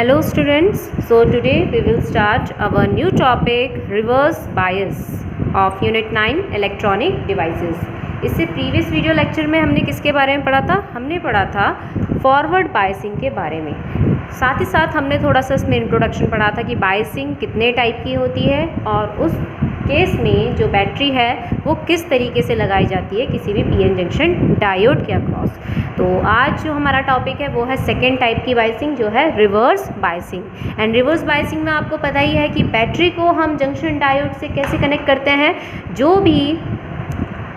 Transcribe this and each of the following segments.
Hello students, so today we will start our new topic reverse bias of unit 9 electronic devices. इससे previous video lecture में हमने किसके बारे में पढ़ा था? हमने पढ़ा था फॉरवर्ड बायसिंग के बारे में। साथ ही साथ हमने थोड़ा सा इसमें इंट्रोडक्शन पढ़ा था कि बायसिंग कितने टाइप की होती है और उस केस में जो बैटरी है वो किस तरीके से लगाई जाती है किसी भी पीएन जंक्शन डायोड के अक्रॉस। तो आज जो हमारा टॉपिक है वो है सेकेंड टाइप की बायसिंग, जो है reverse biasing. And reverse biasing में आपको पता ही है कि बैटरी को हम जंक्शन डायोड से कैसे कनेक्ट करते हैं। जो भी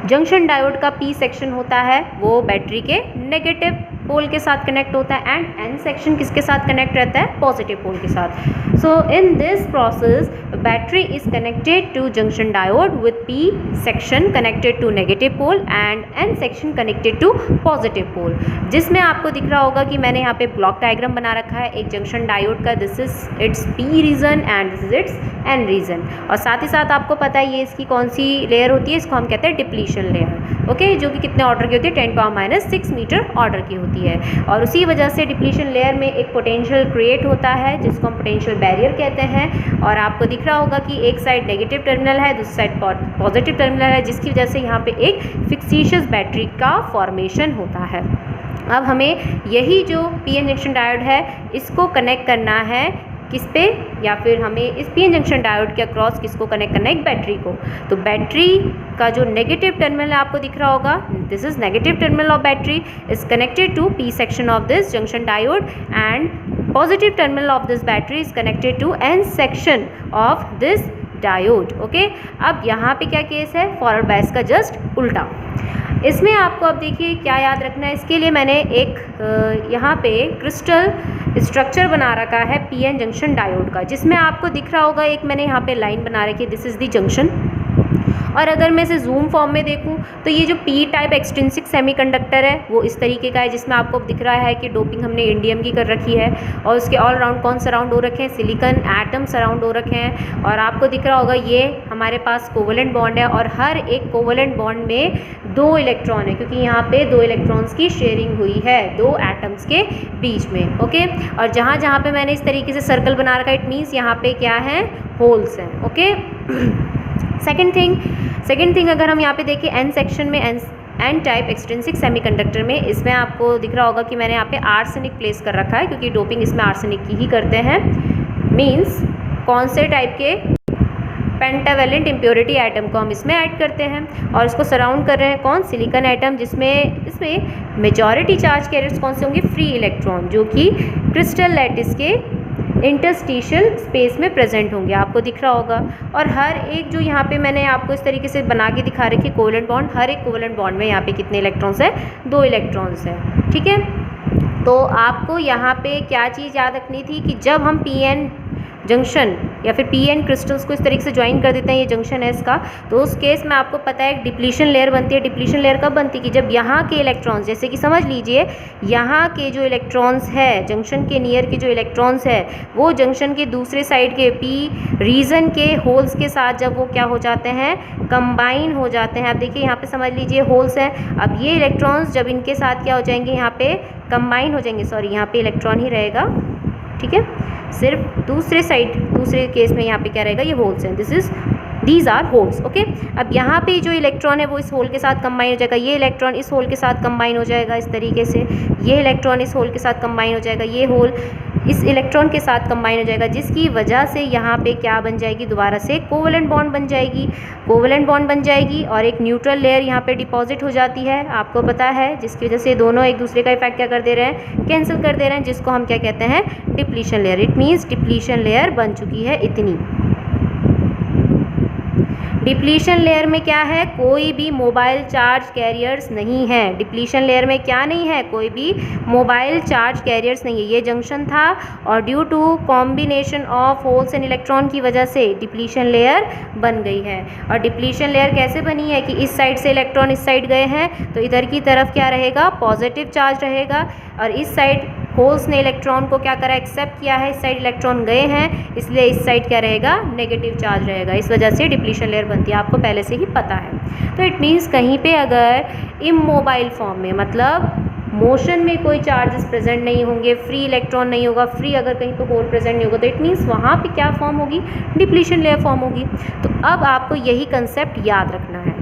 जंक्शन डायोड का पी सेक्शन होता है वो बैटरी के नेगेटिव पोल के साथ कनेक्ट होता है एंड एन सेक्शन किसके साथ कनेक्ट रहता है? पॉजिटिव पोल के साथ। So in this process battery is connected to junction diode with P section connected to negative pole and N section connected to positive pole. जिसमें आपको दिख रहा होगा कि मैंने यहाँ पे ब्लॉक डायग्राम बना रखा है एक जंक्शन डायोड का। This is its P region and this is its N region. और साथ ही साथ आपको पता है ये इसकी कौन सी लेयर होती है, इसको हम कहते हैं डिप्लीशन लेयर। ओके, जो कि कितने ऑर्डर की होती है? 10⁻⁻6 मीटर ऑर्डर की होती है। और उसी वजह से डिप्लीशन लेयर में एक पोटेंशियल क्रिएट होता है जिसको हम पोटेंशियल बैरियर कहते हैं। और आपको दिख रहा होगा कि एक साइड नेगेटिव टर्मिनल है, दूसरी साइड पॉजिटिव टर्मिनल है, जिसकी वजह से यहाँ पे एक फिक्सिशियस बैटरी का फॉर्मेशन होता है। अब हमें यही जो पीएन जंक्शन डायोड है इसको कनेक्ट करना है किस पे, या फिर हमें इस पीएन जंक्शन डायोड के अक्रॉस किसको कनेक्ट करना है? एक बैटरी को। तो बैटरी का जो नेगेटिव टर्मिनल है आपको दिख रहा होगा, this is negative terminal of battery is connected to P section of this junction diode and positive terminal of this battery is connected to N section of this diode. Okay, अब यहाँ पे क्या case है? Forward bias का just उल्टा। इसमें आपको अब देखिए क्या याद रखना है। इसके लिए मैंने एक यहाँ पे क्रिस्टल स्ट्रक्चर बना रखा है पीएन जंक्शन डायोड का, जिसमें आपको दिख रहा होगा एक मैंने यहाँ पे लाइन बना रखी है, दिस इज़ दी जंक्शन। और अगर मैं इसे जूम फॉर्म में देखूं तो ये जो पी टाइप एक्सट्रिंसिक सेमीकंडक्टर है वो इस तरीके का है, जिसमें आपको दिख रहा है कि डोपिंग हमने इंडियम की कर रखी है और उसके ऑल राउंड कौन सराउंड हो रखे हैं? सिलिकॉन एटम सराउंड हो रखे हैं। और आपको दिख रहा होगा ये हमारे पास कोवेलेंट बॉन्ड है और हर एक कोवेलेंट बॉन्ड में 2 इलेक्ट्रॉन है, क्योंकि यहाँ पे 2 इलेक्ट्रॉन्स की शेयरिंग हुई है 2 एटम्स के बीच में। ओके, और जहाँ जहाँ पे मैंने इस तरीके से सर्कल बना रखा है इट मीन्स यहाँ पे क्या है? होल्स हैं। ओके, सेकेंड थिंग अगर हम यहाँ पे देखें एन सेक्शन में एन टाइप एक्सट्रिंसिक सेमीकंडक्टर में, इसमें आपको दिख रहा होगा कि मैंने यहाँ पे आर्सेनिक प्लेस कर रखा है, क्योंकि डोपिंग इसमें आर्सेनिक की ही करते हैं। मीन्स कौन से टाइप के? पेंटावेलेंट इम्प्योरिटी आइटम को हम इसमें ऐड करते हैं और इसको सराउंड कर रहे हैं कौन? सिलिकॉन आइटम, जिसमें इसमें मेजॉरिटी चार्ज कैरियर्स कौन से होंगे? फ्री इलेक्ट्रॉन, जो कि क्रिस्टल लैटिस के इंटरस्टिशियल स्पेस में प्रेजेंट होंगे, आपको दिख रहा होगा। और हर एक जो यहाँ पे मैंने आपको इस तरीके से बना के दिखा रखी है कोवेलेंट बॉन्ड, हर एक कोवेलेंट बॉन्ड में यहाँ पे कितने इलेक्ट्रॉन्स है? 2 इलेक्ट्रॉन्स है। ठीक है, तो आपको यहाँ पे क्या चीज़ याद रखनी थी कि जब हम पीएन जंक्शन या फिर पीएन क्रिस्टल्स को इस तरीके से ज्वाइन कर देते हैं, ये जंक्शन है इसका, तो उस केस में आपको पता है एक डिप्लीशन लेयर बनती है। डिप्लीशन लेयर कब बनती है? कि जब यहाँ के इलेक्ट्रॉन्स, जैसे कि समझ लीजिए यहाँ के जो इलेक्ट्रॉन्स है जंक्शन के नियर के जो इलेक्ट्रॉन्स है वो जंक्शन के दूसरे साइड के पी रीजन के होल्स के साथ जब वो क्या हो जाते हैं? कंबाइन हो जाते हैं। अब देखिए यहाँ पे समझ लीजिए होल्स हैं, अब ये इलेक्ट्रॉन्स जब इनके साथ क्या हो जाएंगे? यहाँ पे कंबाइन हो जाएंगे। सॉरी, यहाँ पे इलेक्ट्रॉन ही रहेगा, ठीक है, सिर्फ दूसरे केस में यहाँ पे क्या रहेगा? ये होल्स हैं, दीज आर होल्स। ओके, अब यहाँ पे जो इलेक्ट्रॉन है वो इस होल के साथ कंबाइन हो जाएगा, ये इलेक्ट्रॉन इस होल के साथ कंबाइन हो जाएगा इस तरीके से, ये इलेक्ट्रॉन इस होल के साथ कंबाइन हो जाएगा, ये होल इस इलेक्ट्रॉन के साथ कंबाइन हो जाएगा, जिसकी वजह से यहाँ पे क्या बन जाएगी? दोबारा से कोवेलेंट बॉन्ड बन जाएगी। कोवेलेंट बॉन्ड बन जाएगी और एक न्यूट्रल लेयर यहाँ पे डिपॉजिट हो जाती है, आपको पता है, जिसकी वजह से दोनों एक दूसरे का इफेक्ट क्या कर दे रहे हैं? कैंसिल कर दे रहे हैं, जिसको हम क्या कहते हैं? Depletion layer. It means depletion layer बन चुकी है इतनी। डिप्लीशन लेयर में क्या है? कोई भी मोबाइल चार्ज कैरियर्स नहीं है। डिप्लीशन लेयर में क्या नहीं है? कोई भी मोबाइल चार्ज कैरियर्स नहीं है। ये जंक्शन था और due to combination of holes and electron की वजह से डिप्लीशन लेयर बन गई है। और डिप्लीशन लेयर कैसे बनी है? कि इस साइड से इलेक्ट्रॉन इस साइड गए हैं तो इधर की तरफ क्या रहेगा? पॉजिटिव चार्ज रहेगा, और इस साइड होल्स ने इलेक्ट्रॉन को क्या करा? एक्सेप्ट किया है, इस साइड इलेक्ट्रॉन गए हैं, इसलिए इस साइड क्या रहेगा? नेगेटिव चार्ज रहेगा। इस वजह से डिप्लीशन लेयर बनती है, आपको पहले से ही पता है। तो इट मीन्स कहीं पे अगर इमोबाइल फॉर्म में, मतलब मोशन में कोई चार्जेस प्रेजेंट नहीं होंगे, फ्री इलेक्ट्रॉन नहीं होगा, फ्री अगर कहीं पे होल प्रेजेंट नहीं होगा तो इट मीन्स वहाँ पे क्या फॉर्म होगी, डिप्लीशन लेयर फॉर्म होगी। तो अब आपको यही कंसेप्ट याद रखना है।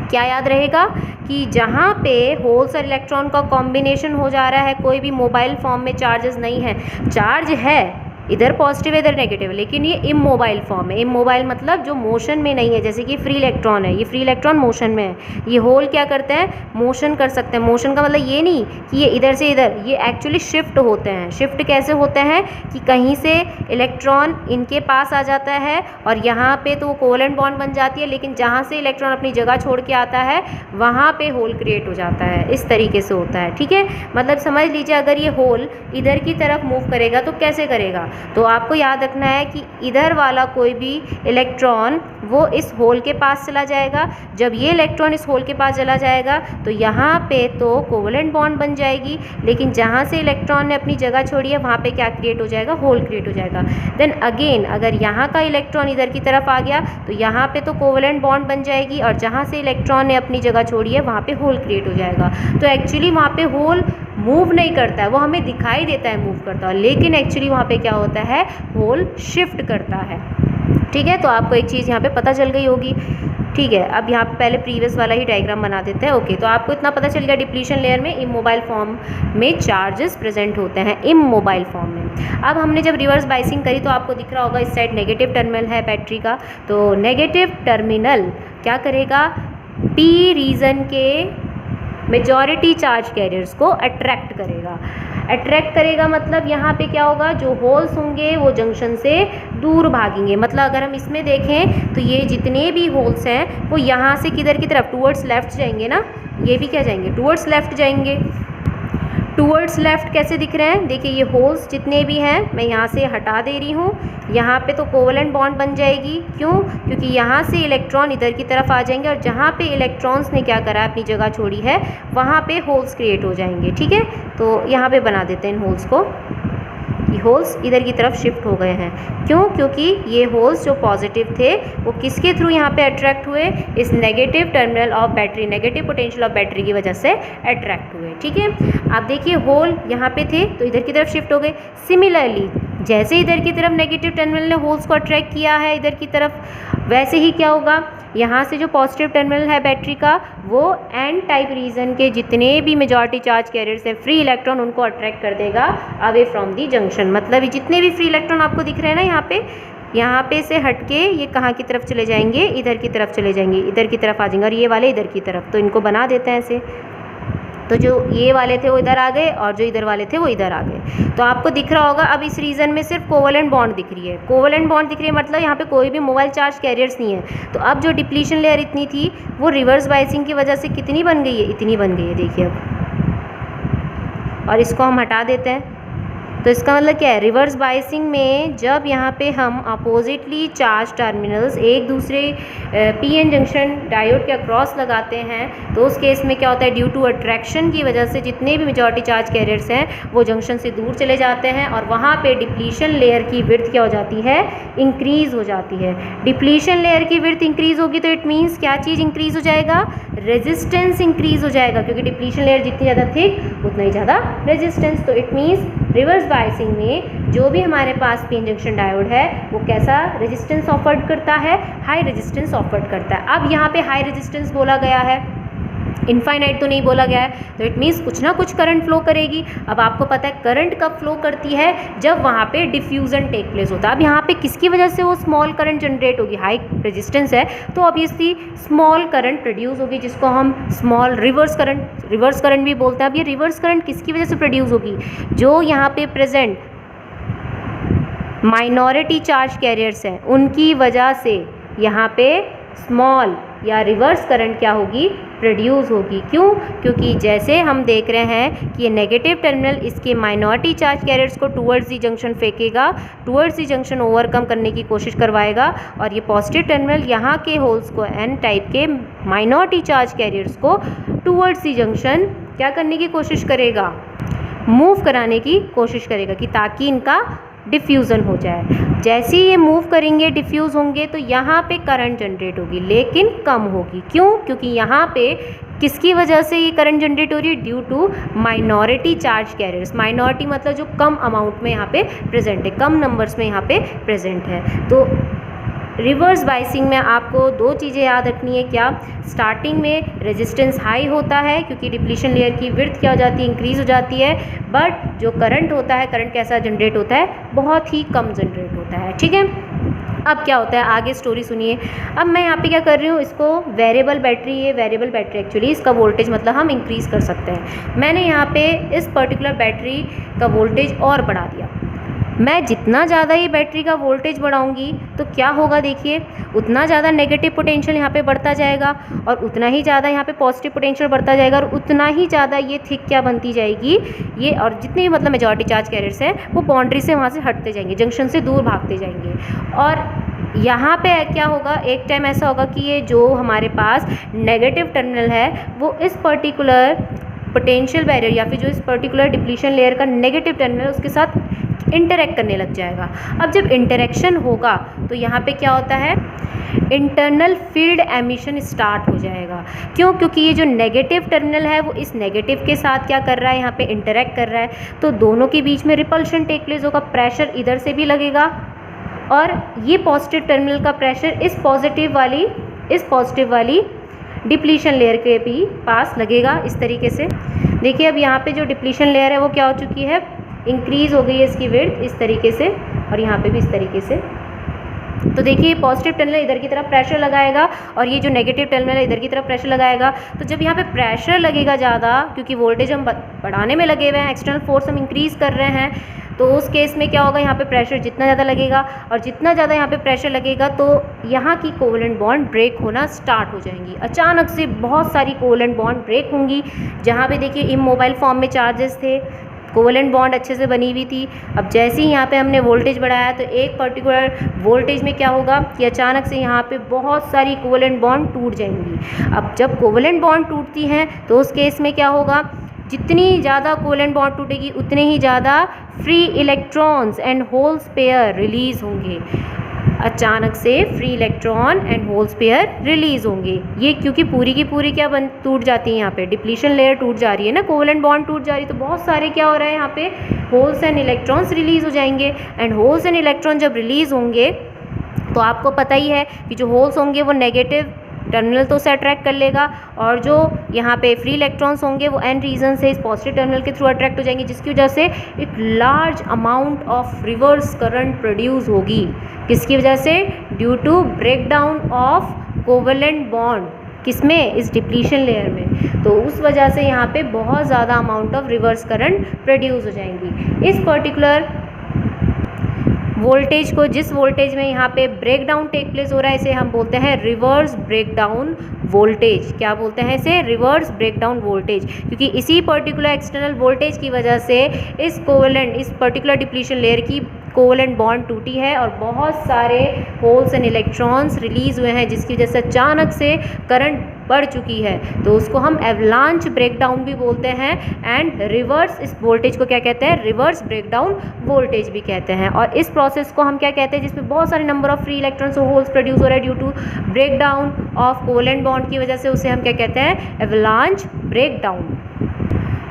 क्या याद रहेगा कि जहाँ पे होल्स और इलेक्ट्रॉन का कॉम्बिनेशन हो जा रहा है, कोई भी मोबाइल फॉर्म में चार्जेस नहीं है, चार्ज है इधर पॉजिटिव है इधर नेगेटिव है, लेकिन ये इमोबाइल फॉर्म है। इमोबाइल मतलब जो मोशन में नहीं है, जैसे कि फ्री इलेक्ट्रॉन है, ये फ्री इलेक्ट्रॉन मोशन में है, ये होल क्या करते हैं, मोशन कर सकते हैं। मोशन का मतलब ये नहीं कि ये इधर से इधर, ये एक्चुअली शिफ्ट होते हैं। शिफ्ट कैसे होते हैं कि कहीं से इलेक्ट्रॉन इनके पास आ जाता है और यहाँ पे तो कोवेलेंट बॉन्ड बन जाती है, लेकिन जहाँ से इलेक्ट्रॉन अपनी जगह छोड़ के आता है वहाँ पे होल क्रिएट हो जाता है। इस तरीके से होता है, ठीक है। मतलब समझ लीजिए अगर ये होल इधर की तरफ मूव करेगा तो कैसे करेगा, तो आपको याद रखना है कि इधर वाला कोई भी इलेक्ट्रॉन वो इस होल के पास चला जाएगा। जब ये इलेक्ट्रॉन इस होल के पास चला जाएगा तो यहाँ पे तो कोवेलेंट बॉन्ड बन जाएगी, लेकिन जहाँ से इलेक्ट्रॉन ने अपनी जगह छोड़ी है वहाँ पे क्या क्रिएट हो जाएगा, होल क्रिएट हो जाएगा। देन अगेन अगर यहाँ का इलेक्ट्रॉन इधर की तरफ आ गया तो यहाँ पे तो कोवेलेंट बॉन्ड बन जाएगी और जहाँ से इलेक्ट्रॉन ने अपनी जगह छोड़ी है वहाँ पे होल क्रिएट हो जाएगा। तो एक्चुअली वहाँ पे होल मूव नहीं करता है, वो हमें दिखाई देता है मूव करता है, लेकिन एक्चुअली वहाँ पे क्या होता है, होल शिफ्ट करता है। ठीक है, तो आपको एक चीज़ यहाँ पे पता चल गई होगी। ठीक है, अब यहाँ पे पहले प्रीवियस वाला ही डायग्राम बना देते हैं। ओके, तो आपको इतना पता चल गया डिप्लीशन लेयर में इमोबाइल फॉर्म में चार्जेस प्रेजेंट होते हैं, इमोबाइल फॉर्म में। अब हमने जब रिवर्स बाइसिंग करी तो आपको दिख रहा होगा इस साइड नेगेटिव टर्मिनल है बैटरी का, तो नेगेटिव टर्मिनल क्या करेगा, पी रीजन के मेजॉरिटी चार्ज कैरियर्स को अट्रैक्ट करेगा। अट्रैक्ट करेगा मतलब यहाँ पे क्या होगा, जो होल्स होंगे वो जंक्शन से दूर भागेंगे। मतलब अगर हम इसमें देखें तो ये जितने भी होल्स हैं वो यहाँ से किधर की तरफ, टूवर्ड्स लेफ्ट जाएंगे ना, ये भी क्या जाएंगे, टूवर्ड्स लेफ्ट जाएंगे। टूवर्ड्स लेफ्ट कैसे दिख रहे हैं, देखिए ये होल्स जितने भी हैं मैं यहाँ से हटा दे रही हूँ, यहाँ पे तो कोवेलेंट बॉन्ड बन जाएगी। क्यों, क्योंकि यहाँ से इलेक्ट्रॉन इधर की तरफ आ जाएंगे और जहाँ पे इलेक्ट्रॉन्स ने क्या करा, अपनी जगह छोड़ी है, वहाँ पे होल्स क्रिएट हो जाएंगे। ठीक है, तो यहाँ पे बना देते हैं इन होल्स को, होल्स इधर की तरफ शिफ्ट हो गए हैं। क्यों, क्योंकि ये होल्स जो पॉजिटिव थे वो किसके थ्रू यहाँ पे अट्रैक्ट हुए, इस negative terminal of battery, negative potential of battery की वजह से अट्रैक्ट हुए। ठीक है, आप देखिए होल यहाँ पे थे तो इधर की तरफ शिफ्ट हो गए। सिमिलरली जैसे इधर की तरफ नेगेटिव टर्मिनल ने होल्स को अट्रैक्ट किया है इधर की तरफ, वैसे ही क्या होगा, यहाँ से जो पॉजिटिव टर्मिनल है बैटरी का वो एन टाइप रीजन के जितने भी मेजॉरिटी चार्ज कैरियर्स हैं, फ्री इलेक्ट्रॉन, उनको अट्रैक्ट कर देगा अवे फ्रॉम दी जंक्शन। मतलब ये जितने भी फ्री इलेक्ट्रॉन आपको दिख रहे हैं ना यहाँ पे से हटके ये कहाँ की तरफ चले जाएंगे, इधर की तरफ चले जाएंगे, इधर की तरफ आ जाएंगे, और ये वाले इधर की तरफ। तो इनको बना देते हैं ऐसे, तो जो ये वाले थे वो इधर आ गए और जो इधर वाले थे वो इधर आ गए। तो आपको दिख रहा होगा अब इस रीजन में सिर्फ कोवेलेंट बॉन्ड दिख रही है, कोवेलेंट बॉन्ड दिख रही है, मतलब यहाँ पे कोई भी मोबाइल चार्ज कैरियर्स नहीं है। तो अब जो डिप्लीशन लेयर इतनी थी वो रिवर्स बाइसिंग की वजह से कितनी बन गई है, इतनी बन गई है, देखिए अब। और इसको हम हटा देते हैं। तो इसका मतलब क्या है, रिवर्स बाइसिंग में जब यहाँ पे हम अपोजिटली चार्ज टर्मिनल्स एक दूसरे पीएन जंक्शन डायोड के अक्रॉस लगाते हैं तो उस केस में क्या होता है, ड्यू टू अट्रैक्शन की वजह से जितने भी मेजॉरिटी चार्ज कैरियर्स हैं वो जंक्शन से दूर चले जाते हैं और वहाँ पे डिप्लीशन लेयर की विड्थ क्या हो जाती है, इंक्रीज़ हो जाती है। डिप्लीशन लेयर की विड्थ इंक्रीज़ होगी तो इट मीन्स क्या चीज़ इंक्रीज़ हो जाएगा, रेजिस्टेंस इंक्रीज़ हो जाएगा, क्योंकि डिप्लीशन लेयर जितनी ज़्यादा थिक उतना ही ज़्यादा रेजिस्टेंस। तो इट मीन्स रिवर्स बाइसिंग में जो भी हमारे पास पीएन जंक्शन डायोड है वो कैसा रेजिस्टेंस ऑफर्ड करता है, हाई रेजिस्टेंस ऑफर्ड करता है। अब यहाँ पे हाई रेजिस्टेंस बोला गया है, इनफाइनाइट तो नहीं बोला गया है, तो इट मीन्स कुछ ना कुछ करंट फ्लो करेगी। अब आपको पता है करंट कब फ्लो करती है, जब वहाँ पे डिफ्यूज़न टेक प्लेस होता है। अब यहाँ पे किसकी वजह से वो स्मॉल करंट जनरेट होगी, हाई रेजिस्टेंस है तो ऑब्वियसली स्मॉल करंट प्रोड्यूस होगी, जिसको हम स्मॉल रिवर्स करंट भी बोलते हैं। अब ये रिवर्स करंट किसकी वजह से प्रोड्यूस होगी, जो यहाँ पे प्रेजेंट माइनॉरिटी चार्ज कैरियर्स हैं उनकी वजह से यहाँ पे स्मॉल या रिवर्स करंट क्या होगी, प्रोड्यूस होगी। क्यों, क्योंकि जैसे हम देख रहे हैं कि ये नेगेटिव टर्मिनल इसके माइनॉरिटी चार्ज कैरियर्स को टूवर्ड्स दी जंक्शन फेंकेगा, टूवर्ड्स दी जंक्शन ओवरकम करने की कोशिश करवाएगा, और ये पॉजिटिव टर्मिनल यहाँ के होल्स को, एन टाइप के माइनॉरिटी चार्ज कैरियर्स को टूवर्ड्स दी जंक्शन क्या करने की कोशिश करेगा, मूव कराने की कोशिश करेगा, कि ताकि इनका डिफ्यूज़न हो जाए। जैसे ही ये मूव करेंगे, डिफ्यूज़ होंगे, तो यहाँ पे करंट जनरेट होगी, लेकिन कम होगी। क्यों, क्योंकि यहाँ पे किसकी वजह से ये करंट जनरेट हो रही है? Due to minority charge carriers. Minority मतलब जो कम अमाउंट में यहाँ पे प्रेजेंट है, कम नंबर्स में यहाँ पे प्रेजेंट है। तो रिवर्स बायसिंग में आपको दो चीज़ें याद रखनी है। क्या? स्टार्टिंग में रेजिस्टेंस हाई होता है क्योंकि डिप्लीशन लेयर की विड्थ क्या हो जाती है? इंक्रीज हो जाती है। बट जो करंट होता है, करंट कैसा जनरेट होता है? बहुत ही कम जनरेट होता है। ठीक है, अब क्या होता है, आगे स्टोरी सुनिए। अब मैं यहाँ पे क्या कर रही हूँ, इसको वेरिएबल बैटरी, ये वेरिएबल बैटरी एक्चुअली इसका वोल्टेज मतलब हम इंक्रीज़ कर सकते हैं। मैंने यहाँ पे इस पर्टिकुलर बैटरी का वोल्टेज और बढ़ा दिया। मैं जितना ज़्यादा ये बैटरी का वोल्टेज बढ़ाऊंगी तो क्या होगा, देखिए उतना ज़्यादा नेगेटिव पोटेंशियल यहाँ पे बढ़ता जाएगा और उतना ही ज़्यादा यहाँ पे पॉजिटिव पोटेंशियल बढ़ता जाएगा और उतना ही ज़्यादा ये थिक क्या बनती जाएगी ये, और जितने भी मतलब मेजॉरिटी चार्ज कैरियर्स हैं वो बाउंड्री से वहाँ से हटते जाएंगे, जंक्शन से दूर भागते जाएंगे। और यहाँ पे क्या होगा, एक टाइम ऐसा होगा कि ये जो हमारे पास नेगेटिव टर्मिनल है वो इस पर्टिकुलर पोटेंशियल बैरियर या फिर जो इस पर्टिकुलर डिप्लीशन लेयर का नेगेटिव टर्मिनल उसके साथ इंटरेक्ट करने लग जाएगा। अब जब इंटरेक्शन होगा तो यहाँ पे क्या होता है, इंटरनल फील्ड एमिशन स्टार्ट हो जाएगा। क्यों? क्योंकि ये जो नेगेटिव टर्मिनल है वो इस नेगेटिव के साथ क्या कर रहा है, यहाँ पे इंटरेक्ट कर रहा है। तो दोनों के बीच में रिपल्शन टेक प्लेस होगा, प्रेशर इधर से भी लगेगा और ये पॉजिटिव टर्मिनल का प्रेशर इस पॉजिटिव वाली डिप्लीशन लेयर के भी पास लगेगा। इस तरीके से देखिए, अब यहाँ पे जो डिप्लीशन लेयर है वो क्या हो चुकी है, इंक्रीज़ हो गई है इसकी विड्थ इस तरीके से और यहाँ पे भी इस तरीके से। तो देखिए पॉजिटिव टर्मिनल इधर की तरफ प्रेशर लगाएगा और ये जो नेगेटिव टर्मिनल है इधर की तरफ प्रेशर लगाएगा। तो जब यहाँ पे प्रेशर लगेगा ज़्यादा, क्योंकि वोल्टेज हम बढ़ाने में लगे हुए हैं, एक्सटर्नल फोर्स हम इंक्रीज़ कर रहे हैं, तो उस केस में क्या होगा, यहाँ पे प्रेशर जितना ज़्यादा लगेगा और जितना ज़्यादा यहाँ पे प्रेशर लगेगा तो यहाँ की कोवेलेंट बॉन्ड ब्रेक होना स्टार्ट हो जाएंगी। अचानक से बहुत सारी कोवेलेंट बॉन्ड ब्रेक होंगी। जहाँ पे देखिए इमोबाइल फॉर्म में चार्जेस थे, कोवेलेंट बॉन्ड अच्छे से बनी हुई थी। अब जैसे ही यहाँ पे हमने वोल्टेज बढ़ाया तो एक पर्टिकुलर वोल्टेज में क्या होगा कि अचानक से यहाँ पे बहुत सारी कोवेलेंट बॉन्ड टूट जाएंगी। अब जब कोवेलेंट बॉन्ड टूटती हैं तो उस केस में क्या होगा, जितनी ज़्यादा कोवेलेंट बॉन्ड टूटेगी उतने ही ज़्यादा free electrons and holes pair release होंगे। अचानक से free electron and holes pair release होंगे। ये क्योंकि पूरी की पूरी क्या टूट जाती है, यहाँ पे डिप्लीशन लेयर टूट जा रही है ना, कोवेलेंट बॉन्ड टूट जा रही है, तो बहुत सारे क्या हो रहा है यहाँ पे होल्स एंड इलेक्ट्रॉन्स रिलीज़ हो जाएंगे। एंड होल्स एंड इलेक्ट्रॉन जब रिलीज़ होंगे तो आपको पता ही है कि जो होल्स होंगे वो नेगेटिव टर्मिनल तो उसे अट्रैक्ट कर लेगा और जो यहाँ पे फ्री इलेक्ट्रॉन्स होंगे वो एन रीजन से इस पॉजिटिव टर्मिनल के थ्रू अट्रैक्ट हो जाएंगे, जिसकी वजह से एक large amount of reverse current produce होगी। किसकी वजह से? Due to break down of covalent bond. किसमें? इस डिप्लीशन लेयर में। तो उस वजह से यहाँ पे बहुत ज़्यादा amount of reverse current produce हो जाएंगी। इस पर्टिकुलर वोल्टेज को, जिस वोल्टेज में यहाँ पे ब्रेक डाउन टेक प्लेस हो रहा है, इसे हम बोलते हैं रिवर्स ब्रेक डाउन वोल्टेज। क्या बोलते हैं इसे? Reverse break down voltage. क्योंकि इसी पर्टिकुलर एक्सटर्नल वोल्टेज की वजह से इस पर्टिकुलर डिप्लीशन लेयर की कोवेलेंट बॉन्ड टूटी है और बहुत सारे होल्स एंड इलेक्ट्रॉन्स रिलीज़ हुए हैं, जिसकी वजह से अचानक से करंट बढ़ चुकी है। तो उसको हम एवलांच ब्रेकडाउन भी बोलते हैं एंड रिवर्स, इस वोल्टेज को क्या कहते हैं? रिवर्स ब्रेकडाउन वोल्टेज भी कहते हैं। और इस प्रोसेस को हम क्या कहते हैं, जिसमें बहुत सारे नंबर ऑफ फ्री इलेक्ट्रॉन्स और होल्स प्रोड्यूस हो रहे हैं due to breakdown of covalent bond की वजह से, उसे हम क्या कहते हैं? Avalanche breakdown.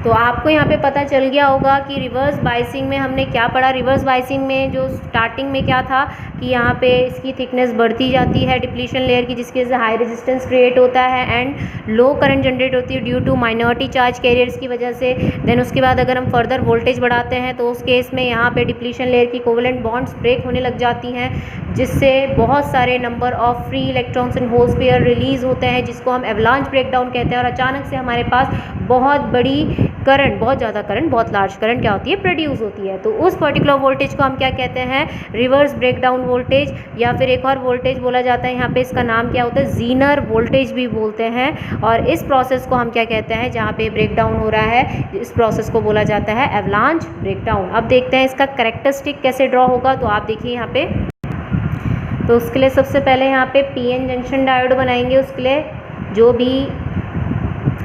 तो आपको यहाँ पे पता चल गया होगा कि रिवर्स बायसिंग में हमने क्या पढ़ा। रिवर्स बायसिंग में जो स्टार्टिंग में क्या था कि यहाँ पे इसकी थिकनेस बढ़ती जाती है डिप्लीशन लेयर की, जिसकी वजह से हाई रेजिस्टेंस क्रिएट होता है एंड लो करंट जनरेट होती है due to minority charge carriers की वजह से। देन उसके बाद अगर हम फर्दर वोल्टेज बढ़ाते हैं तो उस केस में यहाँ पे डिप्लीशन लेयर की कोवेलेंट बॉन्ड्स ब्रेक होने लग जाती हैं, जिससे बहुत सारे number of free electrons and holes pair release होते हैं, जिसको हम एवलांच ब्रेकडाउन कहते हैं। और अचानक से हमारे पास बहुत बड़ी करंट, बहुत ज़्यादा करंट, बहुत लार्ज करंट क्या होती है? प्रोड्यूस होती है। तो उस पर्टिकुलर वोल्टेज को हम क्या कहते हैं? रिवर्स ब्रेकडाउन वोल्टेज, या फिर एक और वोल्टेज बोला जाता है यहाँ पे, इसका नाम क्या होता है? जीनर वोल्टेज भी बोलते हैं। और इस प्रोसेस को हम क्या कहते हैं, जहाँ पे ब्रेकडाउन हो रहा है, इस प्रोसेस को बोला जाता है एवलांच ब्रेकडाउन। अब देखते हैं इसका कैरेक्टरिस्टिक कैसे ड्रॉ होगा। तो आप देखिए यहाँ पे, तो उसके लिए सबसे पहले यहाँ पे पीएन जंक्शन डायोड बनाएंगे। उसके लिए जो भी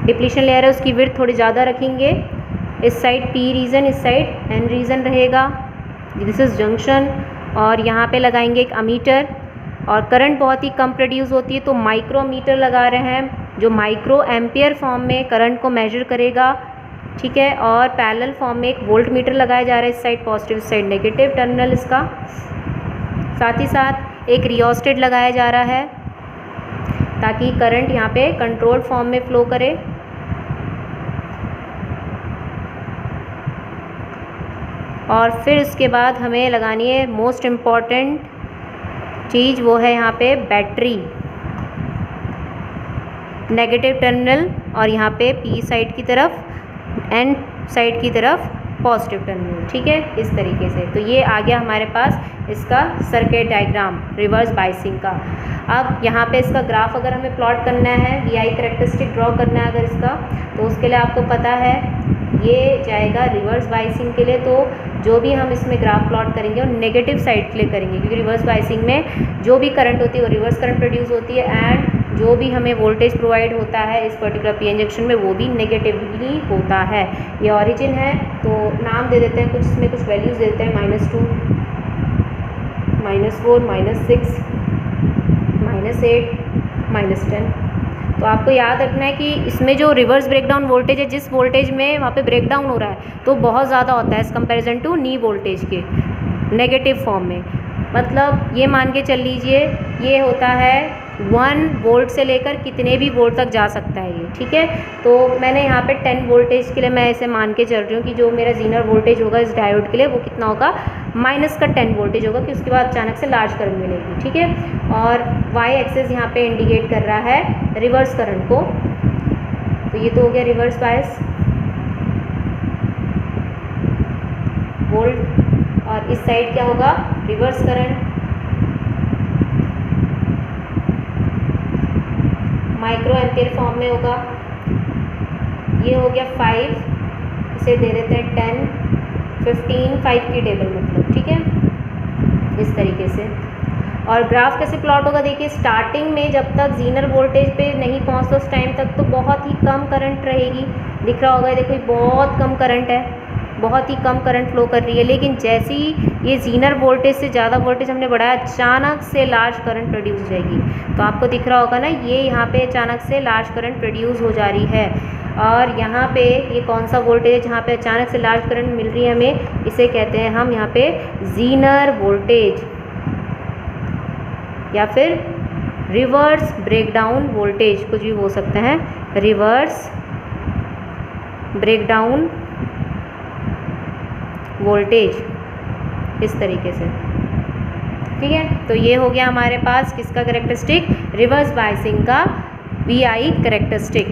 डिप्लीशन लेयर है उसकी विड्थ थोड़ी ज़्यादा रखेंगे। इस साइड पी रीजन, इस साइड एन रीजन रहेगा। This is junction. और यहाँ पे लगाएंगे एक अमीटर। और करंट बहुत ही कम प्रोड्यूस होती है तो माइक्रोमीटर लगा रहे हैं। जो माइक्रो एम्पियर फॉर्म में करंट को मेजर करेगा, ठीक है। और पैरेलल फॉर्म में एक वोल्ट मीटर लगाया जा रहा है, इस साइड पॉजिटिव इस साइड नेगेटिव टर्मिनल इसका। साथ ही साथ एक रियोस्टेट लगाया जा रहा है ताकि करंट यहाँ पे कंट्रोल्ड फॉर्म में फ्लो करे। और फिर उसके बाद हमें लगानी है मोस्ट इम्पॉर्टेंट चीज़, वो है यहाँ पे बैटरी, नेगेटिव टर्मिनल और यहाँ पे पी साइड की तरफ, एन साइड की तरफ पॉजिटिव टर्मिनल, ठीक है, इस तरीके से। तो ये आ गया हमारे पास इसका सर्किट डायग्राम रिवर्स बायसिंग का। अब यहाँ पे इसका ग्राफ अगर हमें प्लॉट करना है, वीआई कैरेक्टरिस्टिक ड्रॉ करना है अगर इसका, तो उसके लिए आपको पता है ये जाएगा रिवर्स बायसिंग के लिए। तो जो भी हम इसमें ग्राफ प्लॉट करेंगे वो नेगेटिव साइड के लिए करेंगे, क्योंकि रिवर्स बायसिंग में जो भी करंट होती है वो रिवर्स करंट प्रोड्यूस होती है, एंड जो भी हमें वोल्टेज प्रोवाइड होता है इस पर्टिकुलर पी इंजेक्शन में वो भी नेगेटिवली होता है। ये ऑरिजिन है तो नाम दे देते हैं कुछ, इसमें कुछ वैल्यूज़ दे देते हैं, -2, -4, -6, -8, -10। तो आपको याद रखना है कि इसमें जो रिवर्स ब्रेकडाउन वोल्टेज है, जिस वोल्टेज में वहाँ पे ब्रेकडाउन हो रहा है तो बहुत ज़्यादा होता है as comparison to knee voltage के नेगेटिव फॉर्म में। मतलब ये मान के चल लीजिए ये होता है 1 वोल्ट से लेकर कितने भी वोल्ट तक जा सकता है ये, ठीक है। तो मैंने यहाँ पे 10 वोल्टेज के लिए मैं ऐसे मान के चल रही हूँ कि जो मेरा जीनर वोल्टेज होगा इस डायोड के लिए वो कितना होगा, -10 वोल्टेज होगा, कि उसके बाद अचानक से लार्ज करंट मिलेगी, ठीक है। और वाई एक्सिस यहाँ पे इंडिकेट कर रहा है रिवर्स करंट को। तो ये तो हो गया रिवर्स बायस वोल्ट, और इस साइड क्या होगा, reverse current. Micro ampere form में होगा। ये हो गया 5, इसे दे देते हैं 10, 15, 5 की टेबल मतलब, ठीक है, इस तरीके से। और ग्राफ कैसे प्लॉट होगा, देखिए स्टार्टिंग में जब तक जीनर वोल्टेज पे नहीं पहुंचता उस टाइम तक तो बहुत ही कम करंट रहेगी, दिख रहा होगा, देखो बहुत कम करंट है, बहुत ही कम करंट फ्लो कर रही है। लेकिन जैसे ही ये जीनर वोल्टेज से ज़्यादा वोल्टेज हमने बढ़ाया, अचानक से लार्ज करंट प्रोड्यूस हो जाएगी। तो आपको दिख रहा होगा ना, ये यहाँ पे अचानक से लार्ज करंट प्रोड्यूस हो जा रही है। और यहाँ पे ये कौन सा वोल्टेज है जहाँ पे अचानक से लार्ज करंट मिल रही है हमें, इसे कहते हैं हम यहाँ पे जीनर वोल्टेज या फिर रिवर्स ब्रेकडाउन वोल्टेज, कुछ भी बोल सकते हैं, रिवर्स ब्रेकडाउन वोल्टेज, इस तरीके से, ठीक है। तो ये हो गया हमारे पास किसका कैरेक्टरिस्टिक, रिवर्स बायसिंग का वीआई कैरेक्टरिस्टिक।